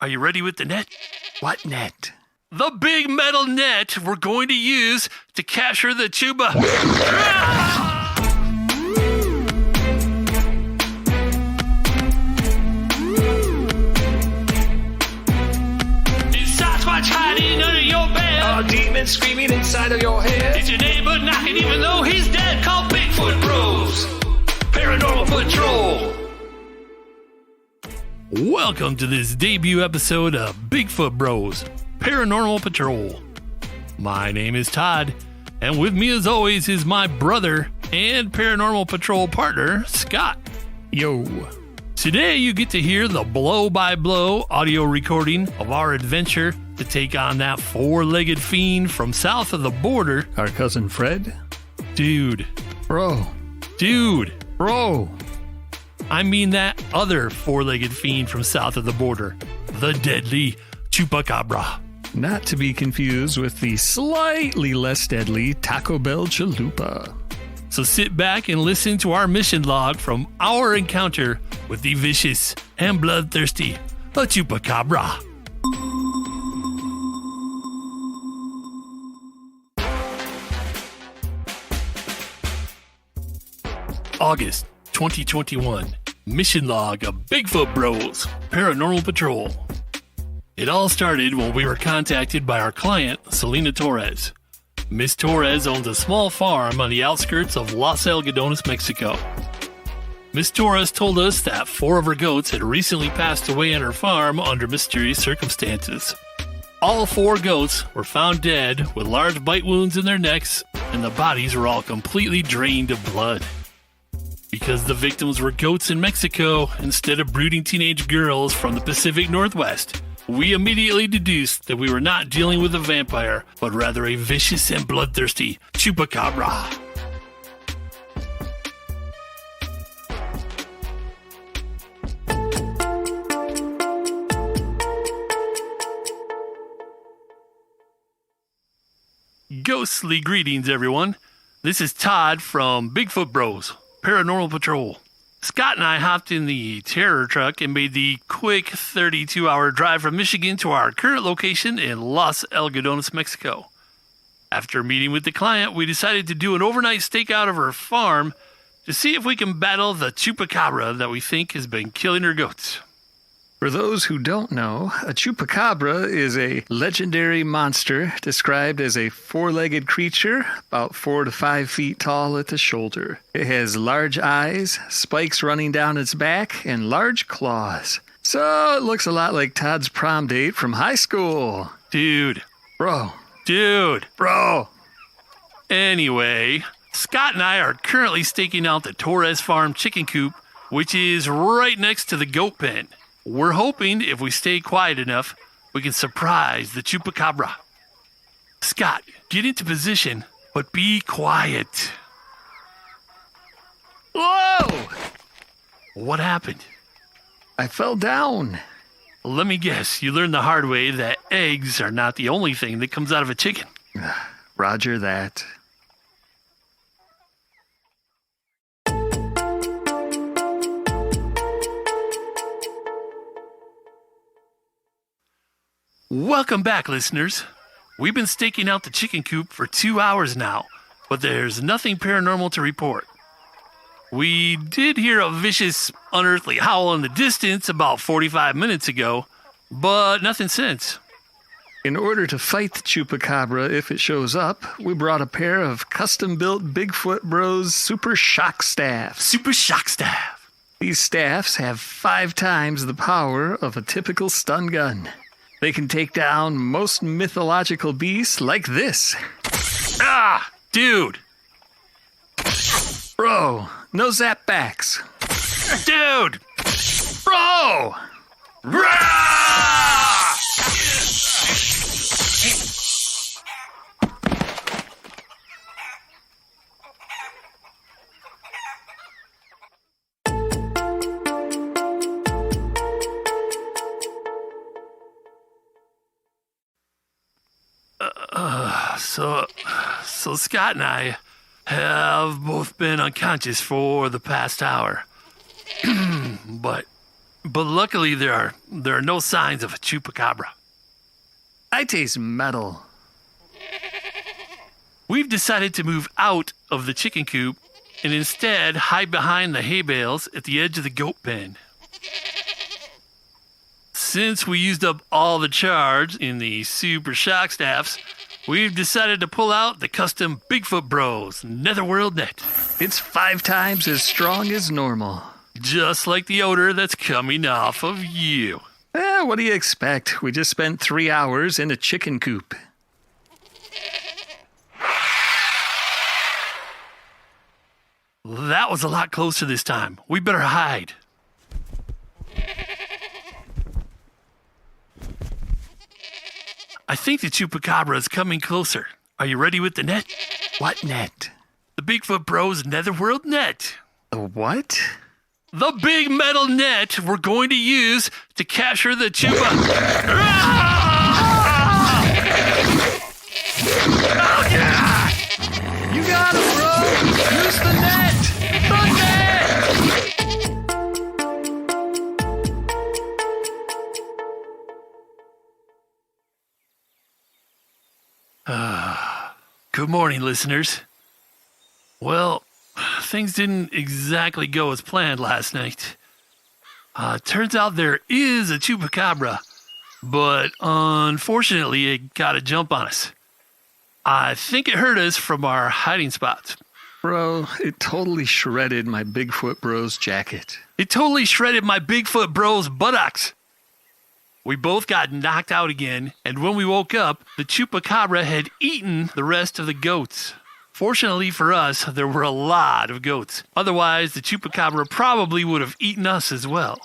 Are you ready with the net? What net? The big metal net we're going to use to capture the Chupa. It's Sasquatch hiding under your bed. A demon screaming inside of your head. It's your neighbor knocking even though he's dead. Called Bigfoot Bros Paranormal Patrol. Welcome to this debut episode of Bigfoot Bros Paranormal Patrol. My name is Todd, and with me as always is my brother and Paranormal Patrol partner, Scott. Yo. Today you get to hear the blow-by-blow audio recording of our adventure to take on that four-legged fiend from south of the border. Our cousin Fred? Dude. Bro. I mean that other four-legged fiend from south of the border, the deadly Chupacabra. Not to be confused with the slightly less deadly Taco Bell Chalupa. So sit back and listen to our mission log from our encounter with the vicious and bloodthirsty Chupacabra. August 2021. Mission log of Bigfoot Bros Paranormal Patrol. It all started when we were contacted by our client, Selena Torres. Miss Torres owns a small farm on the outskirts of Los Algodones, Mexico. Miss Torres told us that 4 of her goats had recently passed away on her farm under mysterious circumstances. All 4 goats were found dead with large bite wounds in their necks, and the bodies were all completely drained of blood. Because the victims were goats in Mexico instead of brooding teenage girls from the Pacific Northwest, we immediately deduced that we were not dealing with a vampire, but rather a vicious and bloodthirsty Chupacabra. Ghostly greetings, everyone. This is Todd from Bigfoot Bros Paranormal Patrol. Scott and I hopped in the terror truck and made the quick 32-hour drive from Michigan to our current location in Los Algodones, Mexico. After meeting with the client, we decided to do an overnight stakeout of her farm to see if we can battle the Chupacabra that we think has been killing her goats. For those who don't know, a Chupacabra is a legendary monster described as a 4-legged creature about 4 to 5 feet tall at the shoulder. It has large eyes, spikes running down its back, and large claws. So it looks a lot like Todd's prom date from high school. Dude. Anyway, Scott and I are currently staking out the Torres Farm chicken coop, which is right next to the goat pen. We're hoping if we stay quiet enough, we can surprise the Chupacabra. Scott, get into position, but be quiet. Whoa! What happened? I fell down. Let me guess, you learned the hard way that eggs are not the only thing that comes out of a chicken. Roger that. Welcome back, listeners. We've been staking out the chicken coop for 2 hours now, but there's nothing paranormal to report. We did hear a vicious, unearthly howl in the distance about 45 minutes ago, but nothing since. In order to fight the Chupacabra if it shows up, we brought a pair of custom-built Bigfoot Bros Super Shock Staffs. These staffs have 5 times the power of a typical stun gun. They can take down most mythological beasts like this. Ah, dude. Bro, no zap backs. Dude. Bro! Rah! So Scott and I have both been unconscious for the past hour. But but luckily there are no signs of a chupacabra. I taste metal. We've decided to move out of the chicken coop and instead hide behind the hay bales at the edge of the goat pen. Since we used up all the charge in the super shock staffs, we've decided to pull out the custom Bigfoot Bros Netherworld net. It's 5 times as strong as normal. Just like the odor that's coming off of you. What do you expect? We just spent 3 hours in a chicken coop. That was a lot closer this time. We better hide. I think the chupacabra is coming closer. Are you ready with the net? What net? The Bigfoot Bros Netherworld net. The what? The big metal net we're going to use to capture the chupa. Oh, yeah! You got it, bro! Use the net! The net! Good morning, listeners. Well, things didn't exactly go as planned last night. Turns out there is a chupacabra, but unfortunately it got a jump on us. I think it hurt us from our hiding spots. Bro, it totally shredded my Bigfoot Bros jacket. It totally shredded my Bigfoot Bros buttocks. We both got knocked out again, and when we woke up, the chupacabra had eaten the rest of the goats. Fortunately for us, there were a lot of goats. Otherwise, the chupacabra probably would have eaten us as well.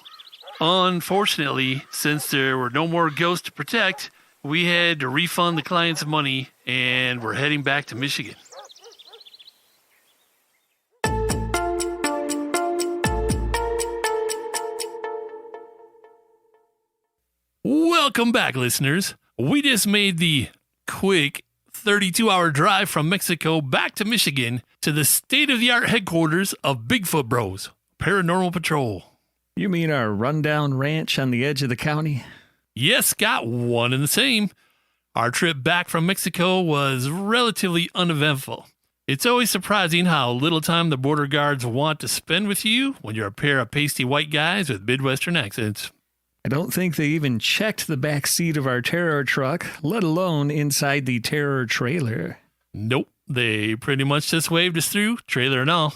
Unfortunately, since there were no more ghosts to protect, we had to refund the client's money, and we're heading back to Michigan. Welcome back, listeners. We just made the quick 32-hour drive from Mexico back to Michigan to the state-of-the-art headquarters of Bigfoot Bros Paranormal Patrol. You mean our rundown ranch on the edge of the county? Yes, Scott, one and the same. Our trip back from Mexico was relatively uneventful. It's always surprising how little time the border guards want to spend with you when you're a pair of pasty white guys with Midwestern accents. I don't think they even checked the back seat of our terror truck, let alone inside the terror trailer. Nope, they pretty much just waved us through, trailer and all.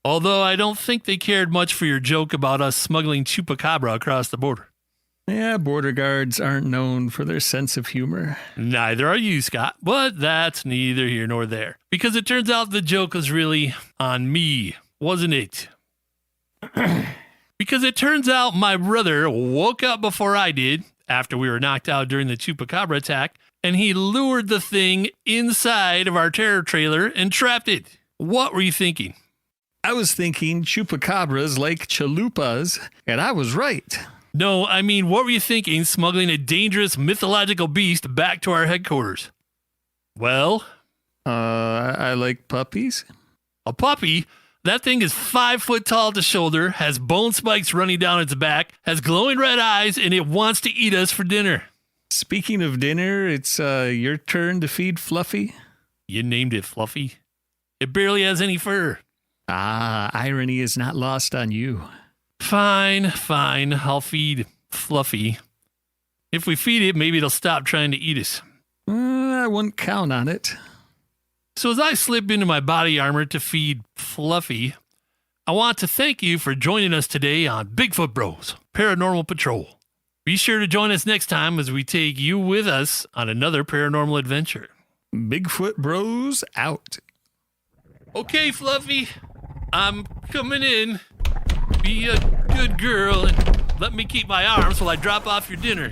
Although I don't think they cared much for your joke about us smuggling chupacabra across the border. Yeah, border guards aren't known for their sense of humor. Neither are you, Scott, but that's neither here nor there. Because it turns out the joke was really on me, wasn't it? Because it turns out my brother woke up before I did, after we were knocked out during the chupacabra attack, and he lured the thing inside of our terror trailer and trapped it. What were you thinking? I was thinking chupacabras like chalupas, and I was right. No, I mean, what were you thinking smuggling a dangerous mythological beast back to our headquarters? Well? I like puppies. A puppy? That thing is 5 foot tall at the shoulder, has bone spikes running down its back, has glowing red eyes, and it wants to eat us for dinner. Speaking of dinner, it's your turn to feed Fluffy. You named it Fluffy. It barely has any fur. Irony is not lost on you. Fine. I'll feed Fluffy. If we feed it, maybe it'll stop trying to eat us. I wouldn't count on it. So as I slip into my body armor to feed Fluffy, I want to thank you for joining us today on Bigfoot Bros Paranormal Patrol. Be sure to join us next time as we take you with us on another paranormal adventure. Bigfoot Bros out. Okay, Fluffy, I'm coming in. Be a good girl and let me keep my arms while I drop off your dinner.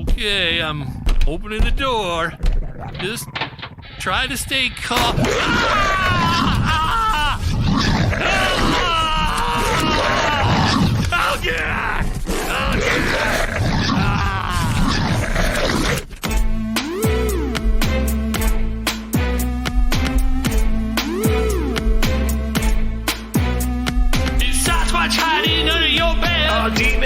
Okay, I'm opening the door. Just try to stay calm. Oh, yeah! Oh, yeah!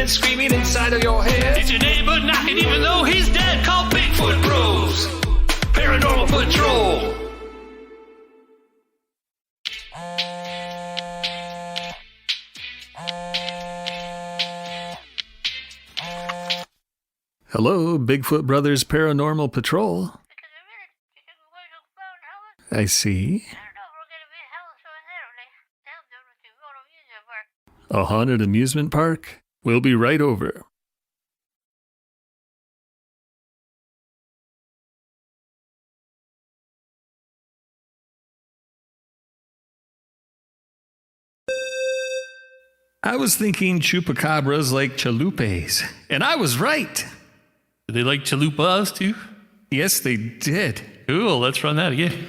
and screaming inside of your head. It's your neighbor knocking even though he's dead. Call Bigfoot Bros Paranormal Patrol. Hello, Bigfoot Brothers Paranormal Patrol. I see. A haunted amusement park? We'll be right over. I was thinking chupacabras like chalupes, and I was right. Do they like chalupas too? Yes, they did. Cool, let's run that again.